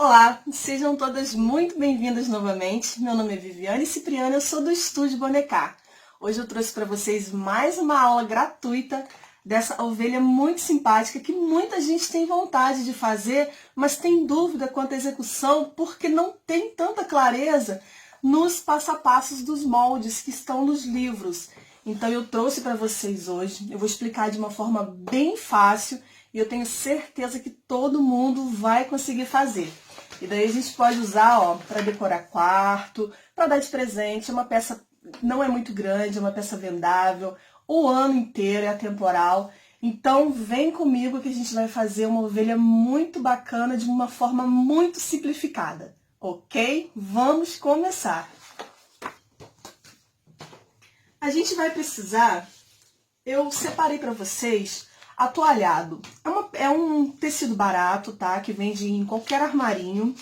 Olá, sejam todas muito bem-vindas novamente. Meu nome é Viviane Cipriano, eu sou do Estúdio Bonecar. Hoje eu trouxe para vocês mais uma aula gratuita dessa ovelha muito simpática que muita gente tem vontade de fazer, mas tem dúvida quanto à execução porque não tem tanta clareza nos passo a passos dos moldes que estão nos livros. Então eu trouxe para vocês hoje, eu vou explicar de uma forma bem fácil e eu tenho certeza que todo mundo vai conseguir fazer. E daí a gente pode usar, para decorar quarto, para dar de presente. É uma peça, não é muito grande, é uma peça vendável, o ano inteiro, é atemporal. Então vem comigo que a gente vai fazer uma ovelha muito bacana de uma forma muito simplificada, ok? Vamos começar! A gente vai precisar, eu separei para vocês atoalhado. É um tecido barato, tá? Que vende em qualquer armarinho.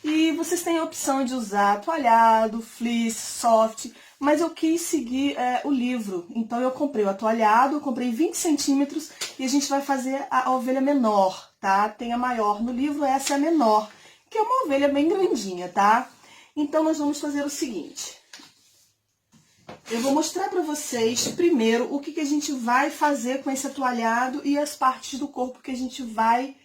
E vocês têm a opção de usar atoalhado, fleece, soft, mas eu quis seguir o livro. Então eu comprei o atoalhado, comprei 20 centímetros e a gente vai fazer a ovelha menor, tá? Tem a maior no livro, essa é a menor, que é uma ovelha bem grandinha, tá? Então nós vamos fazer o seguinte. Eu vou mostrar para vocês primeiro o que a gente vai fazer com esse atoalhado e as partes do corpo que a gente vai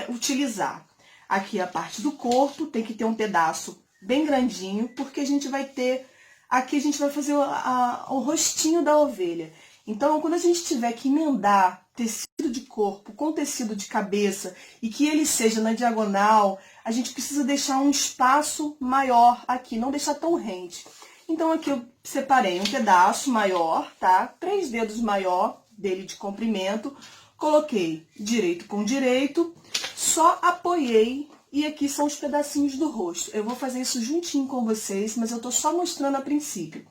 utilizar. Aqui a parte do corpo tem que ter um pedaço bem grandinho, porque a gente vai ter... Aqui a gente vai fazer o rostinho da ovelha. Então, quando a gente tiver que emendar tecido de corpo com tecido de cabeça e que ele seja na diagonal, a gente precisa deixar um espaço maior aqui, não deixar tão rente. Então, aqui eu separei um pedaço maior, tá? 3 dedos maior dele de comprimento. Coloquei direito com direito, só apoiei e aqui são os pedacinhos do rosto. Eu vou fazer isso juntinho com vocês, mas eu tô só mostrando a princípio,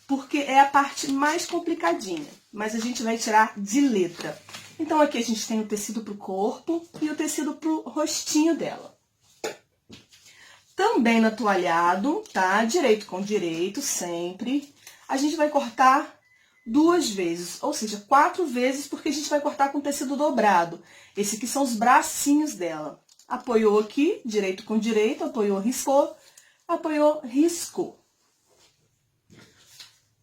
porque é a parte mais complicadinha, mas a gente vai tirar de letra. Então, aqui a gente tem o tecido pro corpo e o tecido pro rostinho dela. Também no atoalhado, tá? Direito com direito, sempre. A gente vai cortar 2 vezes, ou seja, 4 vezes, porque a gente vai cortar com tecido dobrado. Esse aqui são os bracinhos dela. Apoiou aqui, direito com direito, apoiou, riscou.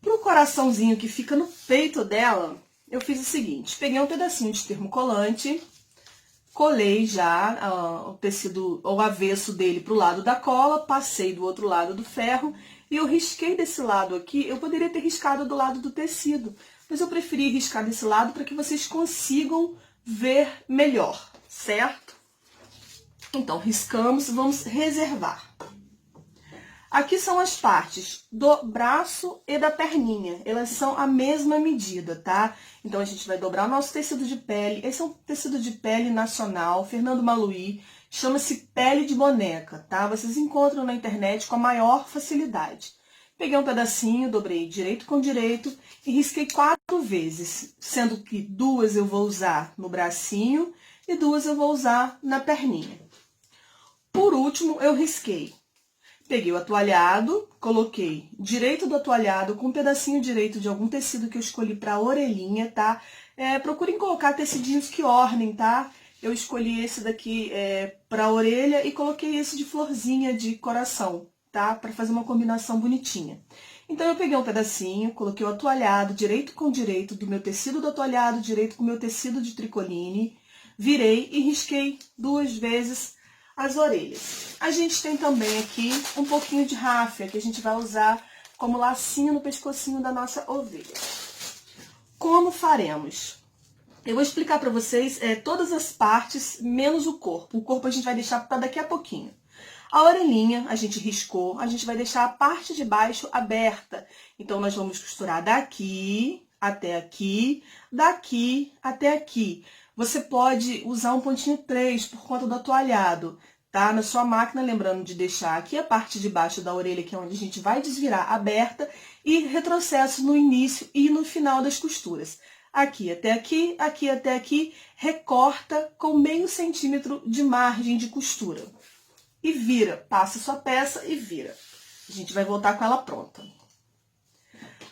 Pro coraçãozinho que fica no peito dela, eu fiz o seguinte, peguei um pedacinho de termocolante, colei já o tecido, o avesso dele pro lado da cola, passei do outro lado do ferro e eu risquei desse lado aqui. Eu poderia ter riscado do lado do tecido, mas eu preferi riscar desse lado para que vocês consigam ver melhor, certo? Então, riscamos, vamos reservar. Aqui são as partes do braço e da perninha. Elas são a mesma medida, tá? Então, a gente vai dobrar o nosso tecido de pele. Esse é um tecido de pele nacional, Fernando Maluhy. Chama-se pele de boneca, tá? Vocês encontram na internet com a maior facilidade. Peguei um pedacinho, dobrei direito com direito e risquei 4 vezes. Sendo que 2 eu vou usar no bracinho e 2 eu vou usar na perninha. Por último, eu risquei. Peguei o atoalhado, coloquei direito do atoalhado com um pedacinho direito de algum tecido que eu escolhi para a orelhinha, tá? Procurem colocar tecidinhos que ornem, tá? Eu escolhi esse daqui para a orelha e coloquei esse de florzinha de coração, tá? Para fazer uma combinação bonitinha. Então, eu peguei um pedacinho, coloquei o atoalhado direito com direito do meu tecido do atoalhado, direito com o meu tecido de tricoline, virei e risquei 2 vezes as orelhas. A gente tem também aqui um pouquinho de ráfia, que a gente vai usar como lacinho no pescocinho da nossa ovelha. Como faremos? Eu vou explicar para vocês todas as partes, menos o corpo. O corpo a gente vai deixar para daqui a pouquinho. A orelhinha a gente riscou, a gente vai deixar a parte de baixo aberta. Então, nós vamos costurar daqui até aqui, daqui até aqui. Você pode usar um pontinho 3 por conta do atoalhado, tá? Na sua máquina, lembrando de deixar aqui a parte de baixo da orelha, que é onde a gente vai desvirar, aberta, e retrocesso no início e no final das costuras. Aqui até aqui, recorta com meio centímetro de margem de costura. E vira, passa sua peça e vira. A gente vai voltar com ela pronta.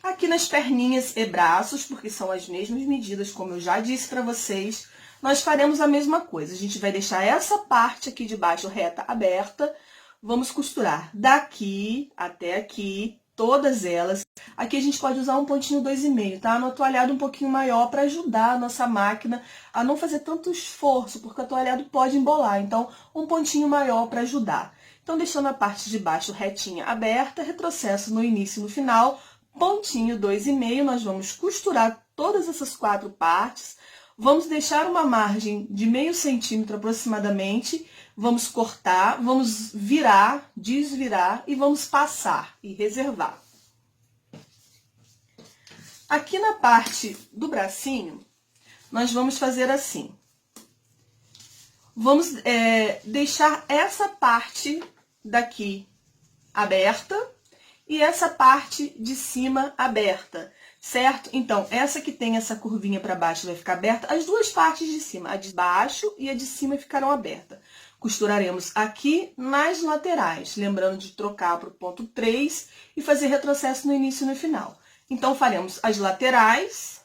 Aqui nas perninhas e braços, porque são as mesmas medidas, como eu já disse para vocês, nós faremos a mesma coisa. A gente vai deixar essa parte aqui de baixo reta aberta. Vamos costurar daqui até aqui, todas elas. Aqui a gente pode usar um pontinho 2,5, tá? No atualhado um pouquinho maior para ajudar a nossa máquina a não fazer tanto esforço, porque o atualhado pode embolar. Então, um pontinho maior para ajudar. Então, deixando a parte de baixo retinha aberta, retrocesso no início e no final, pontinho 2,5, nós vamos costurar todas essas 4 partes. Vamos deixar uma margem de meio centímetro aproximadamente, vamos cortar, vamos virar, desvirar e vamos passar e reservar. Aqui na parte do bracinho, nós vamos fazer assim. Vamos deixar essa parte daqui aberta e essa parte de cima aberta, certo? Então, essa que tem essa curvinha para baixo vai ficar aberta, as duas partes de cima, a de baixo e a de cima ficarão abertas. Costuraremos aqui nas laterais, lembrando de trocar para o ponto 3 e fazer retrocesso no início e no final. Então, faremos as laterais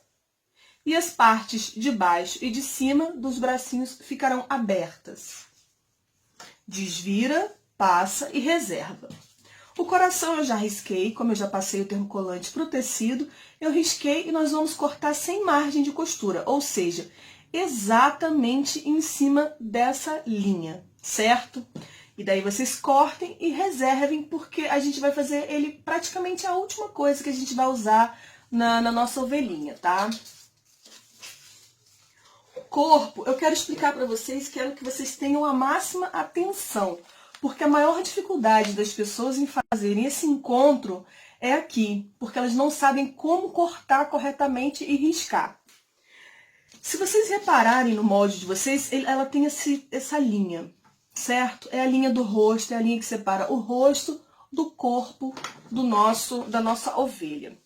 e as partes de baixo e de cima dos bracinhos ficarão abertas. Desvira, passa e reserva. O coração eu já risquei, como eu já passei o termocolante para o tecido, eu risquei e nós vamos cortar sem margem de costura, ou seja, exatamente em cima dessa linha, certo? E daí vocês cortem e reservem, porque a gente vai fazer ele praticamente a última coisa que a gente vai usar na nossa ovelhinha, tá? O corpo, eu quero explicar para vocês, quero que vocês tenham a máxima atenção, porque a maior dificuldade das pessoas em fazerem esse encontro é aqui, porque elas não sabem como cortar corretamente e riscar. Se vocês repararem no molde de vocês, ela tem essa linha, certo? É a linha do rosto, é a linha que separa o rosto do corpo da nossa ovelha.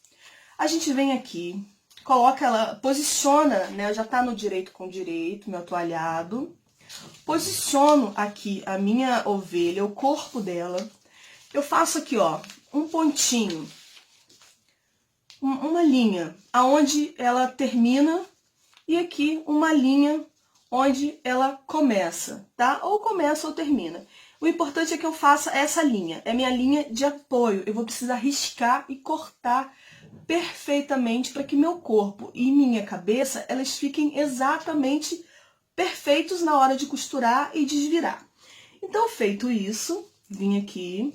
A gente vem aqui, coloca ela, posiciona, né? Já tá no direito com direito, meu atualhado. Posiciono aqui a minha ovelha, o corpo dela. Eu faço aqui, ó, um pontinho, uma linha, aonde ela termina, e aqui uma linha onde ela começa, tá? Ou começa ou termina. O importante é que eu faça essa linha, é minha linha de apoio. Eu vou precisar riscar e cortar perfeitamente para que meu corpo e minha cabeça, elas fiquem exatamente perfeitos na hora de costurar e desvirar. Então, feito isso, vim aqui,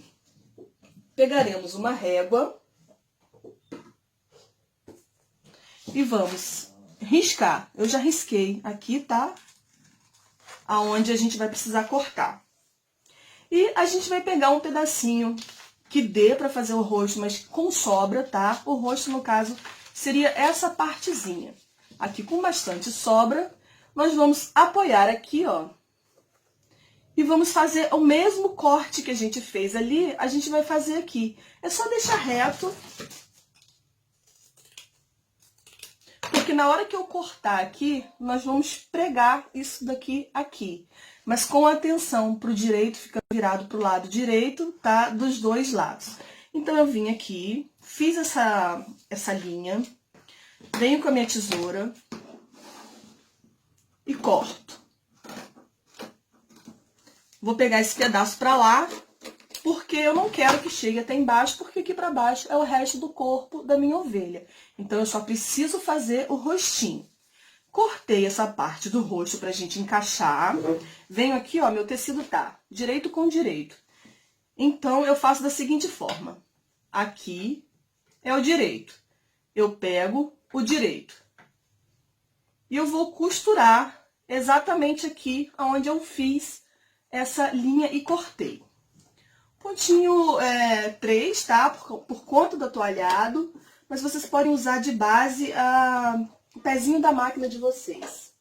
pegaremos uma régua e vamos riscar. Eu já risquei aqui, tá? Aonde a gente vai precisar cortar. E a gente vai pegar um pedacinho que dê para fazer o rosto, mas com sobra, tá? O rosto, no caso, seria essa partezinha. Aqui com bastante sobra, nós vamos apoiar aqui, ó. E vamos fazer o mesmo corte que a gente fez ali, a gente vai fazer aqui. É só deixar reto. Porque na hora que eu cortar aqui, nós vamos pregar isso daqui aqui. Mas com atenção para o direito, fica virado para o lado direito, tá? Dos dois lados. Então, eu vim aqui, fiz essa linha, venho com a minha tesoura e corto. Vou pegar esse pedaço para lá, porque eu não quero que chegue até embaixo, porque aqui para baixo é o resto do corpo da minha ovelha. Então, eu só preciso fazer o rostinho. Cortei essa parte do rosto pra gente encaixar. Venho aqui, ó, meu tecido tá direito com direito. Então, eu faço da seguinte forma. Aqui é o direito. Eu pego o direito. E eu vou costurar exatamente aqui onde eu fiz essa linha e cortei. Pontinho 3, tá? Por conta do atualhado. Mas vocês podem usar de base o pezinho da máquina de vocês.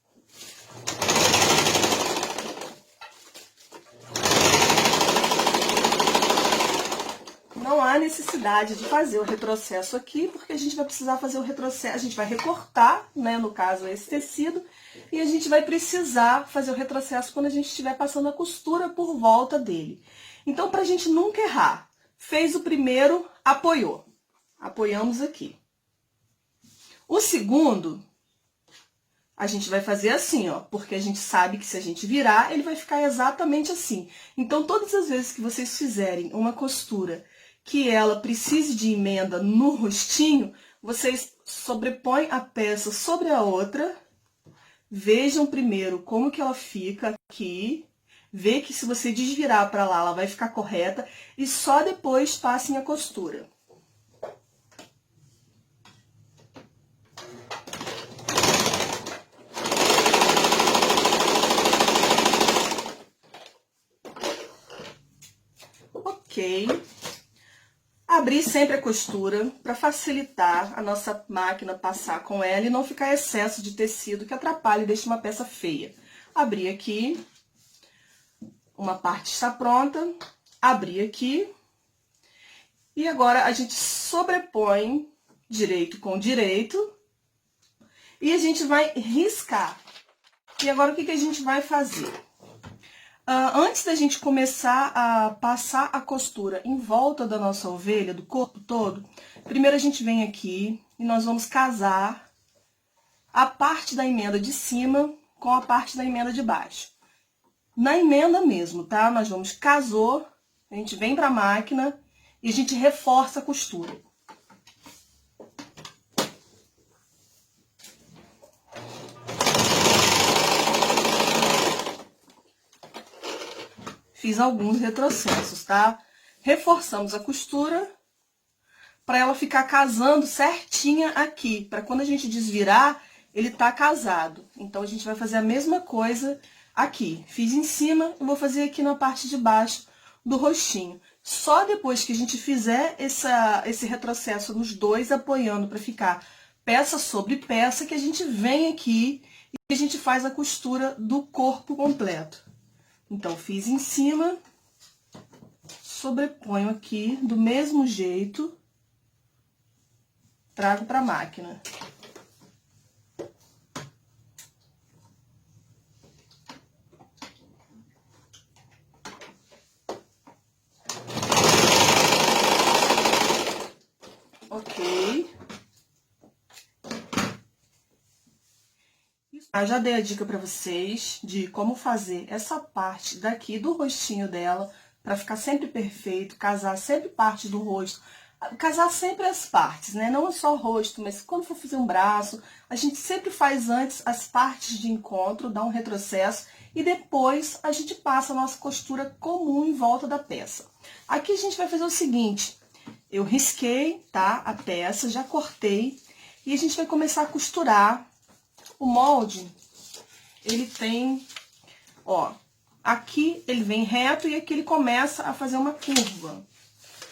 Não há necessidade de fazer o retrocesso aqui, porque a gente vai precisar fazer o retrocesso, a gente vai recortar, né, no caso esse tecido, e a gente vai precisar fazer o retrocesso quando a gente estiver passando a costura por volta dele. Então, pra gente nunca errar, fez o primeiro, apoiou. Apoiamos aqui. O segundo, a gente vai fazer assim, ó, porque a gente sabe que se a gente virar, ele vai ficar exatamente assim. Então, todas as vezes que vocês fizerem uma costura que ela precise de emenda no rostinho, vocês sobrepõem a peça sobre a outra, vejam primeiro como que ela fica aqui, vê que se você desvirar para lá, ela vai ficar correta, e só depois passem a costura. Ok. Abrir sempre a costura para facilitar a nossa máquina passar com ela e não ficar excesso de tecido que atrapalha e deixa uma peça feia. Abrir aqui, uma parte está pronta, abrir aqui, e agora a gente sobrepõe direito com direito e a gente vai riscar. E agora o que a gente vai fazer? Antes da gente começar a passar a costura em volta da nossa ovelha, do corpo todo, primeiro a gente vem aqui e nós vamos casar a parte da emenda de cima com a parte da emenda de baixo. Na emenda mesmo, tá? Nós vamos casou, a gente vem pra máquina e a gente reforça a costura. Fiz alguns retrocessos, tá? Reforçamos a costura para ela ficar casando certinha aqui, para quando a gente desvirar, ele tá casado. Então, a gente vai fazer a mesma coisa aqui. Fiz em cima, eu vou fazer aqui na parte de baixo do rostinho. Só depois que a gente fizer esse retrocesso nos dois, apoiando para ficar peça sobre peça, que a gente vem aqui e a gente faz a costura do corpo completo. Então, fiz em cima, sobreponho aqui do mesmo jeito, trago para a máquina. Ok. Já dei a dica para vocês de como fazer essa parte daqui do rostinho dela, para ficar sempre perfeito, casar sempre parte do rosto, casar sempre as partes, né? Não é só o rosto, mas quando for fazer um braço, a gente sempre faz antes as partes de encontro, dá um retrocesso, e depois a gente passa a nossa costura comum em volta da peça. Aqui a gente vai fazer o seguinte, eu risquei, tá, a peça, já cortei, e a gente vai começar a costurar. O molde, ele tem, ó, aqui ele vem reto e aqui ele começa a fazer uma curva.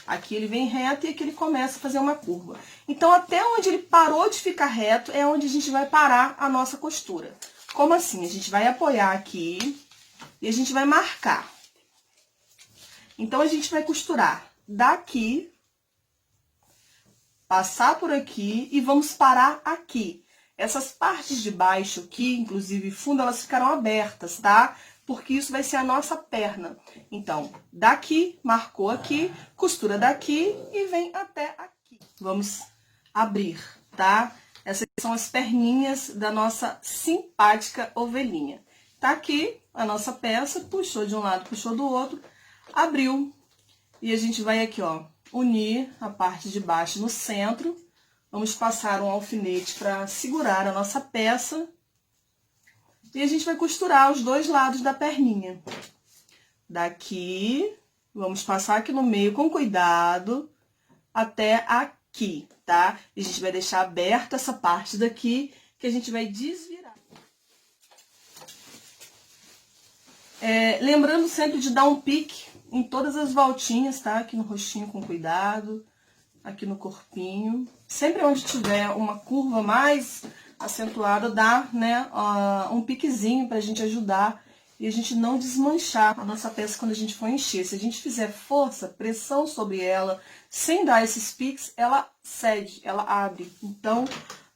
Aqui ele vem reto e aqui ele começa a fazer uma curva. Então, até onde ele parou de ficar reto é onde a gente vai parar a nossa costura. Como assim? A gente vai apoiar aqui e a gente vai marcar. Então, a gente vai costurar daqui, passar por aqui e vamos parar aqui. Essas partes de baixo aqui, inclusive fundo, elas ficarão abertas, tá? Porque isso vai ser a nossa perna. Então, daqui, marcou aqui, costura daqui e vem até aqui. Vamos abrir, tá? Essas são as perninhas da nossa simpática ovelhinha. Tá aqui a nossa peça, puxou de um lado, puxou do outro, abriu. E a gente vai aqui, ó, unir a parte de baixo no centro. Vamos passar um alfinete para segurar a nossa peça. E a gente vai costurar os dois lados da perninha. Daqui, vamos passar aqui no meio com cuidado, até aqui, tá? E a gente vai deixar aberta essa parte daqui, que a gente vai desvirar. Lembrando sempre de dar um pique em todas as voltinhas, tá? Aqui no rostinho com cuidado, aqui no corpinho. Sempre onde tiver uma curva mais acentuada, dá, né, um piquezinho pra gente ajudar e a gente não desmanchar a nossa peça quando a gente for encher. Se a gente fizer força, pressão sobre ela, sem dar esses piques, ela cede, ela abre. Então,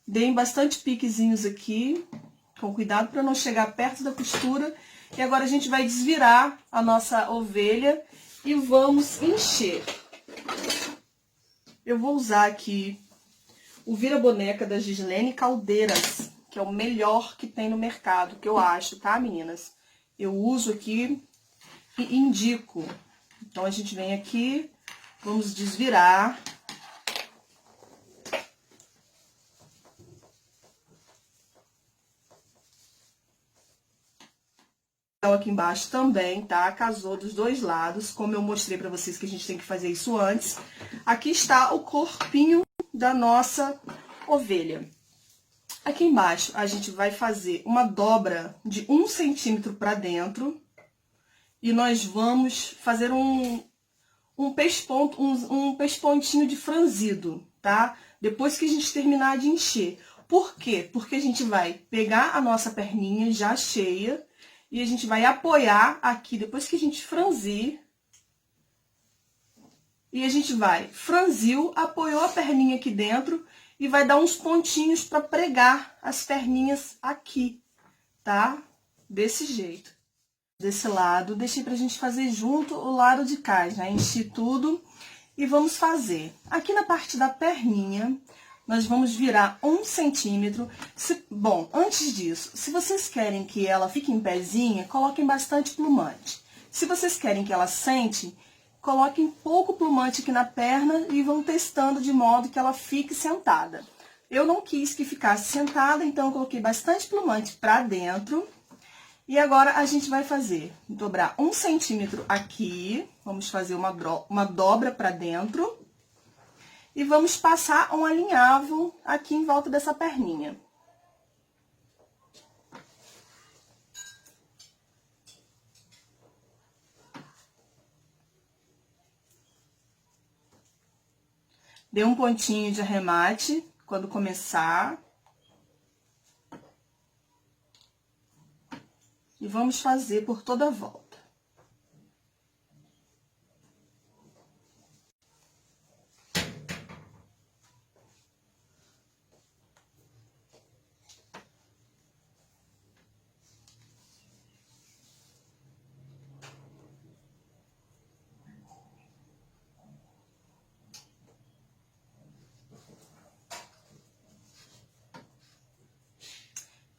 deem bastante piquezinhos aqui, com cuidado para não chegar perto da costura. E agora a gente vai desvirar a nossa ovelha e vamos encher. Eu vou usar aqui o vira-boneca da Gislene Caldeiras, que é o melhor que tem no mercado, que eu acho, tá, meninas? Eu uso aqui e indico. Então, a gente vem aqui, vamos desvirar. Aqui embaixo também, tá? Casou dos dois lados, como eu mostrei pra vocês que a gente tem que fazer isso antes. Aqui está o corpinho da nossa ovelha. Aqui embaixo, a gente vai fazer uma dobra de 1 centímetro pra dentro. E nós vamos fazer um pespontinho de franzido, tá? Depois que a gente terminar de encher. Por quê? Porque a gente vai pegar a nossa perninha já cheia e a gente vai apoiar aqui, depois que a gente franzir. E a gente vai, franziu, apoiou a perninha aqui dentro e vai dar uns pontinhos para pregar as perninhas aqui, tá? Desse jeito. Desse lado, deixei pra gente fazer junto o lado de cá, já enchi tudo e vamos fazer. Aqui na parte da perninha, nós vamos virar 1 centímetro. Bom, antes disso, se vocês querem que ela fique em pezinha, coloquem bastante plumante. Se vocês querem que ela sente, coloquem pouco plumante aqui na perna e vão testando de modo que ela fique sentada. Eu não quis que ficasse sentada, então eu coloquei bastante plumante pra dentro. E agora, a gente vai fazer, dobrar 1 centímetro aqui, vamos fazer uma dobra pra dentro. E vamos passar um alinhavo aqui em volta dessa perninha. Dê um pontinho de arremate quando começar. E vamos fazer por toda a volta.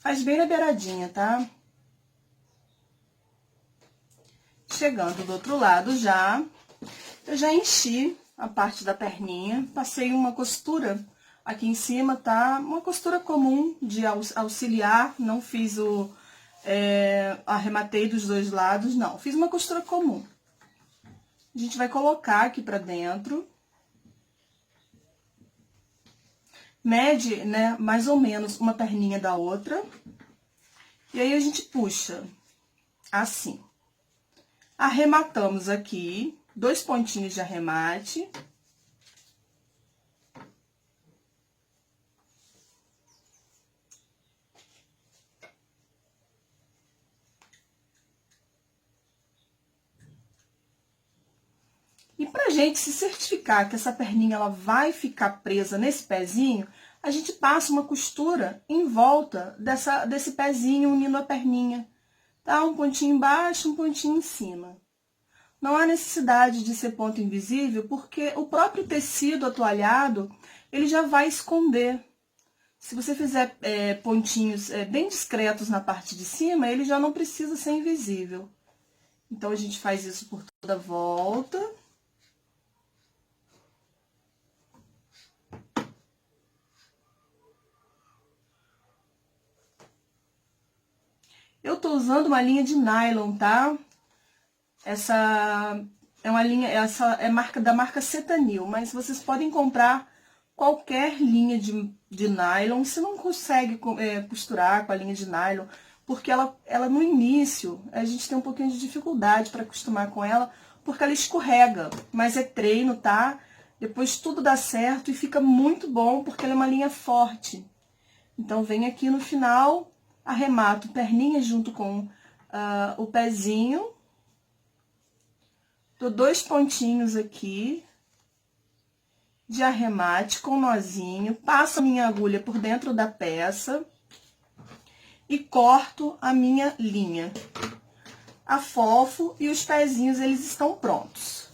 Faz bem na beiradinha, tá? Chegando do outro lado já, eu já enchi a parte da perninha, passei uma costura aqui em cima, tá? Uma costura comum de auxiliar, não fiz arrematei dos dois lados, não. Fiz uma costura comum. A gente vai colocar aqui pra dentro. Mede, né, mais ou menos uma perninha da outra. E aí, a gente puxa assim. Arrematamos aqui, 2 pontinhos de arremate. E pra gente se certificar que essa perninha ela vai ficar presa nesse pezinho, a gente passa uma costura em volta desse pezinho unindo a perninha. Tá? Um pontinho embaixo, um pontinho em cima. Não há necessidade de ser ponto invisível, porque o próprio tecido atoalhado, ele já vai esconder. Se você fizer pontinhos bem discretos na parte de cima, ele já não precisa ser invisível. Então, a gente faz isso por toda a volta. Eu tô usando uma linha de nylon, tá? Essa é uma linha, da marca Cetanil, mas vocês podem comprar qualquer linha de nylon. Você não consegue costurar com a linha de nylon, porque ela no início, a gente tem um pouquinho de dificuldade para acostumar com ela, porque ela escorrega, mas é treino, tá? Depois tudo dá certo e fica muito bom, porque ela é uma linha forte. Então, vem aqui no final, arremato perninha junto com o pezinho. Dou 2 pontinhos aqui de arremate com nozinho. Passo a minha agulha por dentro da peça e corto a minha linha. Afofo e os pezinhos, eles estão prontos.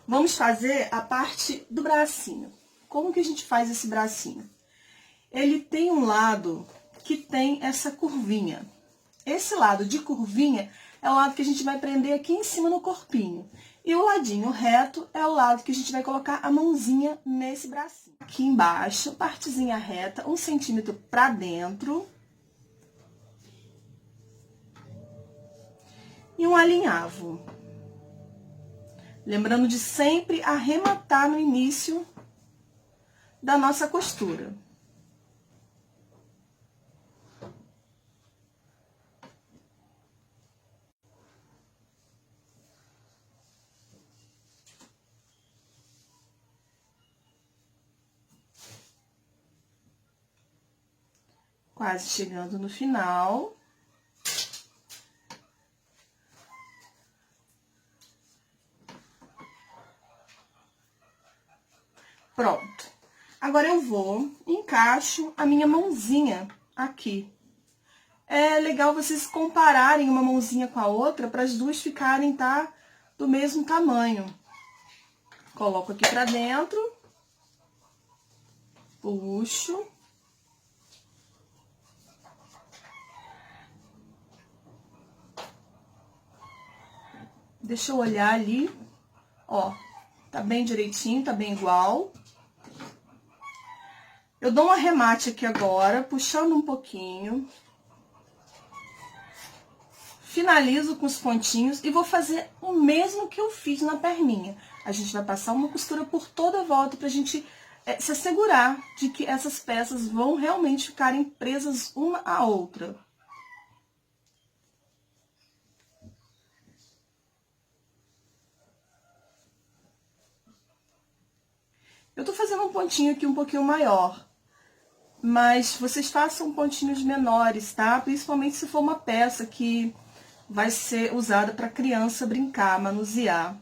Vamos fazer a parte do bracinho. Como que a gente faz esse bracinho? Ele tem um lado que tem essa curvinha. Esse lado de curvinha é o lado que a gente vai prender aqui em cima no corpinho. E o ladinho reto é o lado que a gente vai colocar a mãozinha nesse bracinho. Aqui embaixo, partezinha reta, 1 centímetro pra dentro. E um alinhavo. Lembrando de sempre arrematar no início da nossa costura. Quase chegando no final. Pronto. Agora eu vou, encaixo a minha mãozinha aqui. É legal vocês compararem uma mãozinha com a outra para as duas ficarem, tá, do mesmo tamanho. Coloco aqui pra dentro. Puxo. Deixa eu olhar ali. Ó, tá bem direitinho, tá bem igual. Eu dou um arremate aqui agora, puxando um pouquinho. Finalizo com os pontinhos e vou fazer o mesmo que eu fiz na perninha. A gente vai passar uma costura por toda a volta pra gente se assegurar de que essas peças vão realmente ficarem presas uma à outra. Eu tô fazendo um pontinho aqui um pouquinho maior, mas vocês façam pontinhos menores, tá? Principalmente se for uma peça que vai ser usada para criança brincar, manusear.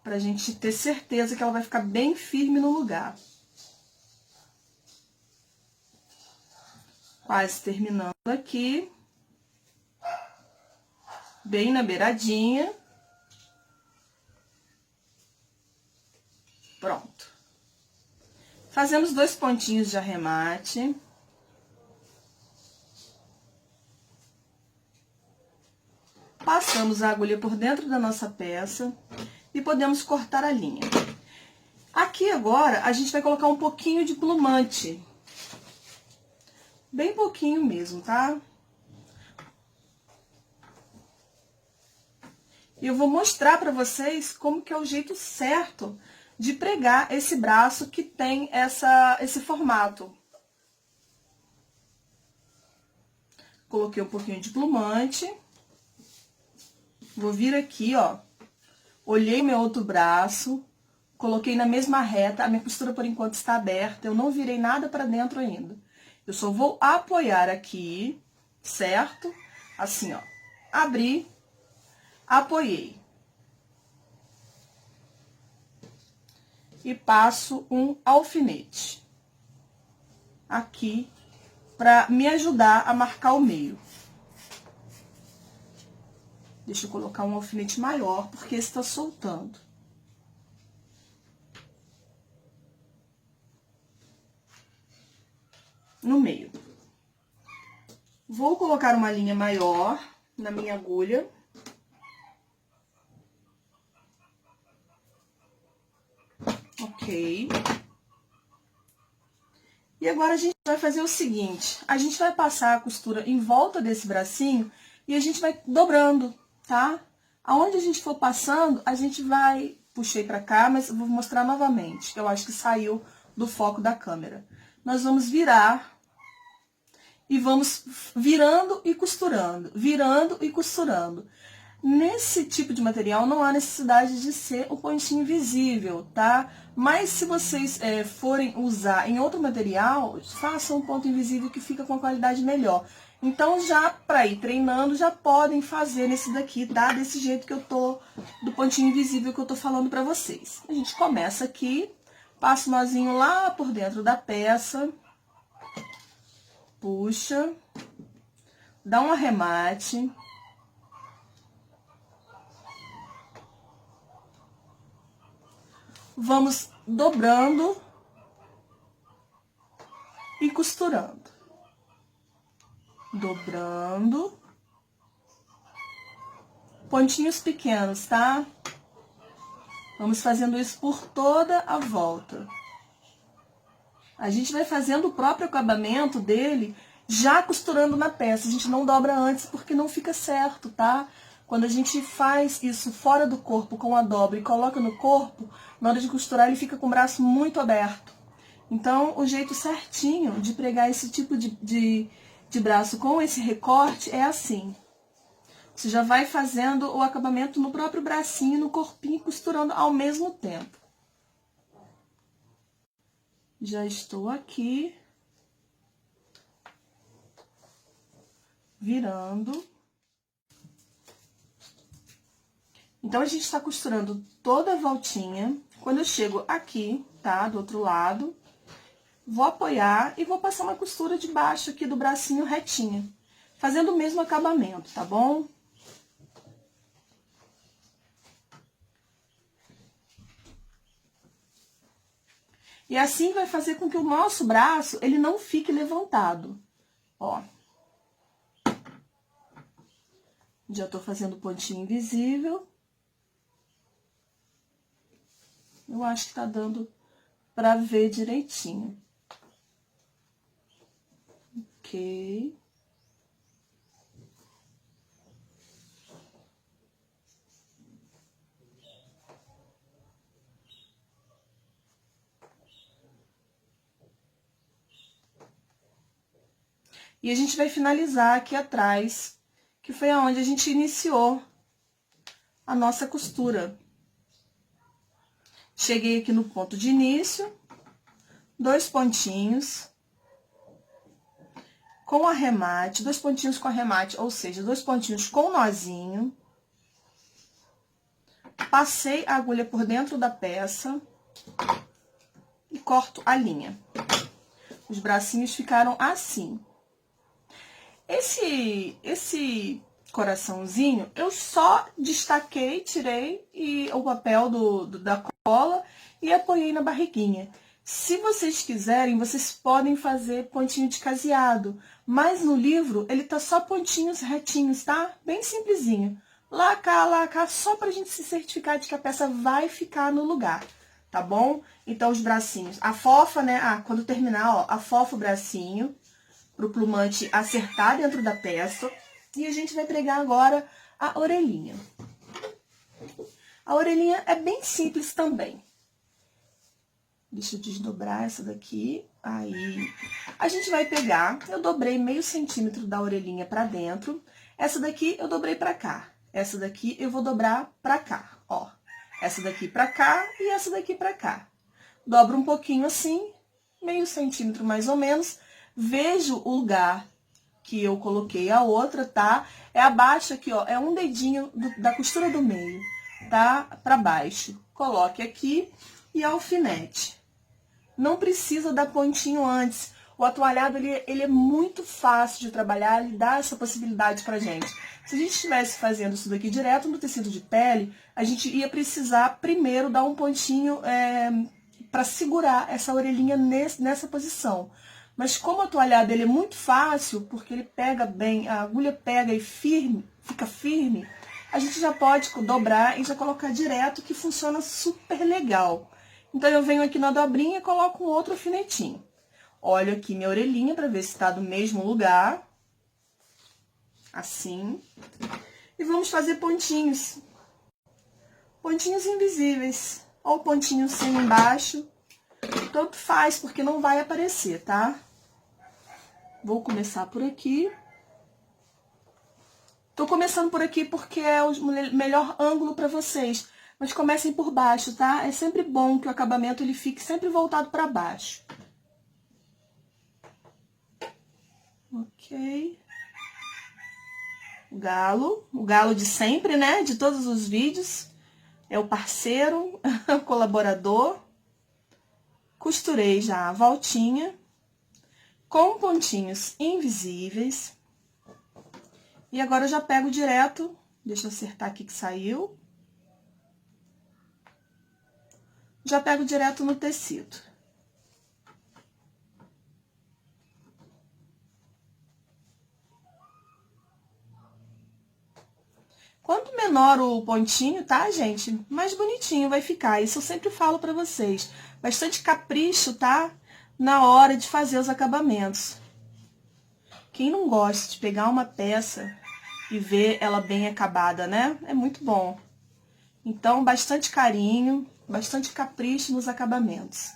Pra gente ter certeza que ela vai ficar bem firme no lugar. Quase terminando aqui. Bem na beiradinha. Pronto. Fazendo os 2 pontinhos de arremate. Passamos a agulha por dentro da nossa peça e podemos cortar a linha. Aqui agora, a gente vai colocar um pouquinho de plumante. Bem pouquinho mesmo, tá? E eu vou mostrar pra vocês como que é o jeito certo de pregar esse braço que tem esse formato. Coloquei um pouquinho de plumante. Vou vir aqui, ó. Olhei meu outro braço. Coloquei na mesma reta. A minha costura, por enquanto, está aberta. Eu não virei nada pra dentro ainda. Eu só vou apoiar aqui, certo? Assim, ó. Abri, apoiei. E passo um alfinete aqui para me ajudar a marcar o meio. Deixa eu colocar um alfinete maior, porque esse tá soltando. No meio. Vou colocar uma linha maior na minha agulha. Ok. E agora a gente vai fazer o seguinte, a gente vai passar a costura em volta desse bracinho e a gente vai dobrando, tá? Aonde a gente for passando, a gente vai... Puxei pra cá, mas eu vou mostrar novamente, que eu acho que saiu do foco da câmera. Nós vamos virar e vamos virando e costurando, virando e costurando. Nesse tipo de material não há necessidade de ser o pontinho visível, tá? Mas se vocês forem usar em outro material, façam um ponto invisível que fica com a qualidade melhor. Então, já para ir treinando, já podem fazer nesse daqui, tá? Desse jeito que eu tô, do pontinho invisível que eu tô falando pra vocês. A gente começa aqui, passa o nozinho lá por dentro da peça, puxa, dá um arremate. Vamos dobrando e costurando. dobrando. Pontinhos pequenos, tá? Vamos fazendo isso por toda a volta. A gente vai fazendo o próprio acabamento dele já costurando na peça. A gente não dobra antes porque não fica certo, tá? Quando a gente faz isso fora do corpo com a dobra e coloca no corpo, na hora de costurar ele fica com o braço muito aberto. Então, o jeito certinho de pregar esse tipo de braço com esse recorte é assim. Você já vai fazendo o acabamento no próprio bracinho, no corpinho, costurando ao mesmo tempo. Já estou aqui. Virando. Então, a gente está costurando toda a voltinha. Quando eu chego aqui, tá? Do outro lado, vou apoiar e vou passar uma costura de baixo aqui do bracinho retinha. Fazendo o mesmo acabamento, tá bom? E assim vai fazer com que o nosso braço, ele não fique levantado. Ó. Já tô fazendo pontinho invisível. Eu acho que tá dando pra ver direitinho. Ok. E a gente vai finalizar aqui atrás, que foi aonde a gente iniciou a nossa costura. Cheguei aqui no ponto de início, 2 pontinhos com arremate, 2 pontinhos com arremate, ou seja, 2 pontinhos com nozinho. Passei a agulha por dentro da peça e corto a linha. Os bracinhos ficaram assim. Esse coraçãozinho, eu só destaquei, tirei o papel da cola e apoiei na barriguinha. Se vocês quiserem, vocês podem fazer pontinho de caseado, mas no livro ele tá só pontinhos retinhos, tá? Bem simplesinho. Lá, cá, só pra gente se certificar de que a peça vai ficar no lugar, tá bom? Então, os bracinhos, afofa, né? Ah, quando terminar, ó, afofa o bracinho pro plumante acertar dentro da peça. E a gente vai pregar agora a orelhinha. A orelhinha é bem simples também. Deixa eu desdobrar essa daqui. Aí, a gente vai pegar, eu dobrei meio centímetro da orelhinha pra dentro. Essa daqui eu dobrei pra cá. Essa daqui eu vou dobrar pra cá, ó. Essa daqui pra cá e essa daqui pra cá. Dobro um pouquinho assim, meio centímetro mais ou menos. Vejo o lugar que eu coloquei a outra, tá? É abaixo aqui, ó, é um dedinho da costura do meio, tá? Pra baixo. Coloque aqui e alfinete. Não precisa dar pontinho antes. O atualhado, ele é muito fácil de trabalhar, ele dá essa possibilidade pra gente. Se a gente estivesse fazendo isso daqui direto no tecido de pele, a gente ia precisar primeiro dar um pontinho pra segurar essa orelhinha nessa posição. Mas como o atualhado ele é muito fácil, porque ele pega bem, a agulha pega e fica firme, a gente já pode dobrar e já colocar direto, que funciona super legal. Então, eu venho aqui na dobrinha e coloco um outro alfinetinho. Olho aqui minha orelhinha para ver se está do mesmo lugar. Assim. E vamos fazer pontinhos. Pontinhos invisíveis. Ou pontinho sem embaixo. Tanto faz, porque não vai aparecer, tá? Vou começar por aqui. Tô começando por aqui porque é o melhor ângulo para vocês. Mas comecem por baixo, tá? É sempre bom que o acabamento ele fique sempre voltado para baixo. Ok. O galo de sempre, né? De todos os vídeos. É o parceiro, o colaborador. Costurei já a voltinha com pontinhos invisíveis. E agora eu já pego direto, deixa eu acertar aqui que saiu. Já pego direto no tecido. Quanto menor o pontinho, tá, gente? Mais bonitinho vai ficar. Isso eu sempre falo pra vocês. Bastante capricho, tá? Na hora de fazer os acabamentos. Quem não gosta de pegar uma peça e ver ela bem acabada, né? É muito bom. Então, bastante carinho, bastante capricho nos acabamentos.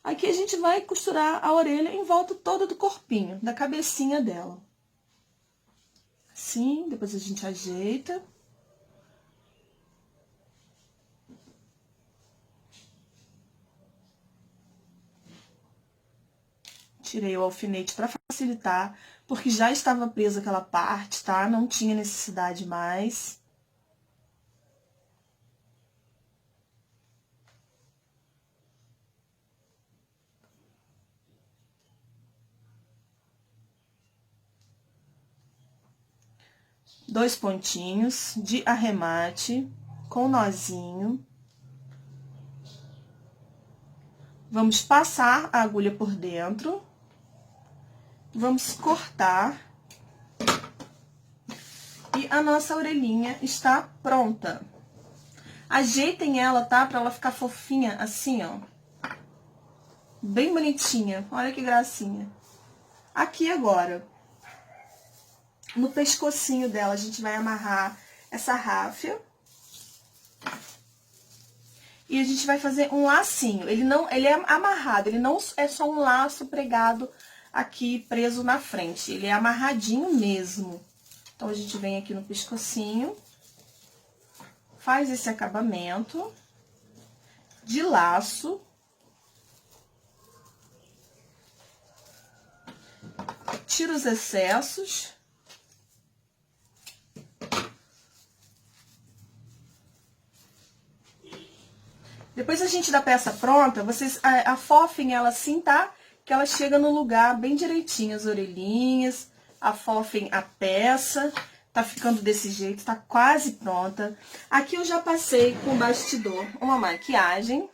Aqui a gente vai costurar a orelha em volta toda do corpinho, da cabecinha dela. Assim, depois a gente ajeita. Tirei o alfinete para facilitar, porque já estava presa aquela parte, tá? Não tinha necessidade mais. Dois pontinhos de arremate com nozinho. Vamos passar a agulha por dentro. Vamos cortar. E a nossa orelhinha está pronta. Ajeitem ela, tá? Pra ela ficar fofinha, assim, ó. Bem bonitinha. Olha que gracinha. Aqui agora, no pescocinho dela, a gente vai amarrar essa ráfia. E a gente vai fazer um lacinho. Ele é amarrado, ele não é só um laço pregado aqui, preso na frente. Ele é amarradinho mesmo. Então, a gente vem aqui no pescocinho, faz esse acabamento de laço. Tira os excessos. Depois a gente da peça pronta, vocês afofem ela assim, tá? Que ela chega no lugar bem direitinho, as orelhinhas, afofem a peça. Tá ficando desse jeito, tá quase pronta. Aqui eu já passei com o bastidor uma maquiagem.